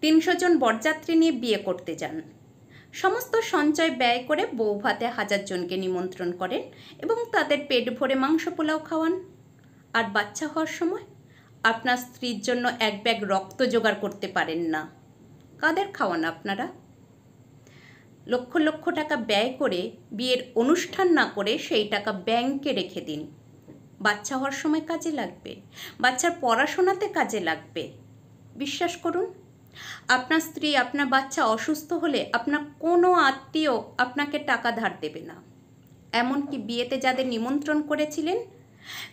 300 জন বরযাত্রী নিয়ে বিয়ে করতে যান। সমস্ত সঞ্চয় ব্যয় করে বউ ভাতে 1000 জনকে নিমন্ত্রণ করেন এবং তাদের পেট ভরে মাংস পোলাও খাওয়ান। আর বাচ্চা হওয়ার সময় আপনার স্ত্রীর জন্য এক ব্যাগ রক্ত জোগাড় করতে পারেন না। কাদের খাওয়ান আপনারা? লক্ষ লক্ষ টাকা ব্যয় করে বিয়ের অনুষ্ঠান না করে সেই টাকা ব্যাংকে রেখে দিন। বাচ্চা হওয়ার সময় কাজে লাগবে, বাচ্চার পড়াশোনাতে কাজে লাগবে। বিশ্বাস করুন, আপনার স্ত্রী, আপনার বাচ্চা অসুস্থ হলে আপনার কোনো আত্মীয় আপনাকে টাকা ধার দেবে না। এমনকি বিয়েতে যাদের নিমন্ত্রণ করেছিলেন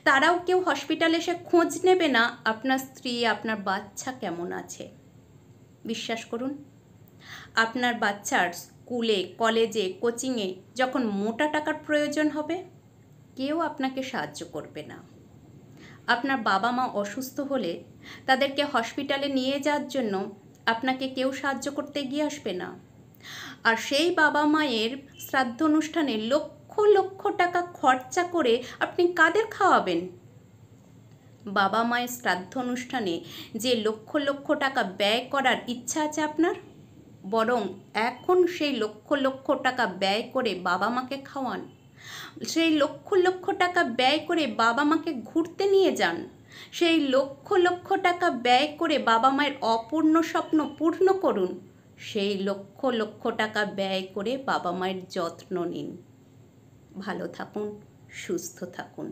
তারাও কেউ হসপিটালে এসে খোঁজ নেবে না আপনার স্ত্রী, আপনার বাচ্চা কেমন আছে। বিশ্বাস করুন, আপনার বাচ্চার স্কুলে, কলেজে, কোচিংয়ে যখন মোটা টাকার প্রয়োজন হবে কেউ আপনাকে সাহায্য করবে না। আপনার বাবা মা অসুস্থ হলে তাদেরকে হসপিটালে নিয়ে যাওয়ার জন্য আপনাকে কেউ সাহায্য করতে এগিয়ে আসবে না। আর সেই বাবা মায়ের শ্রাদ্ধ অনুষ্ঠানে লক্ষ লক্ষ টাকা খরচা করে আপনি কাদের খাওয়াবেন? বাবা মায়ের শ্রাদ্ধ অনুষ্ঠানে যে লক্ষ লক্ষ টাকা ব্যয় করার ইচ্ছা আছে আপনার, বরং এখন সেই লক্ষ লক্ষ টাকা ব্যয় করে বাবা মাকে খাওয়ান। সেই লক্ষ লক্ষ টাকা ব্যয় করে বাবা মাকে ঘুরতে নিয়ে যান। সেই লক্ষ লক্ষ টাকা ব্যয় করে বাবা মায়ের অপূর্ণ স্বপ্ন পূর্ণ করুন। সেই লক্ষ লক্ষ টাকা ব্যয় করে বাবা মায়ের যত্ন নিন। ভালো থাকুন, সুস্থ থাকুন।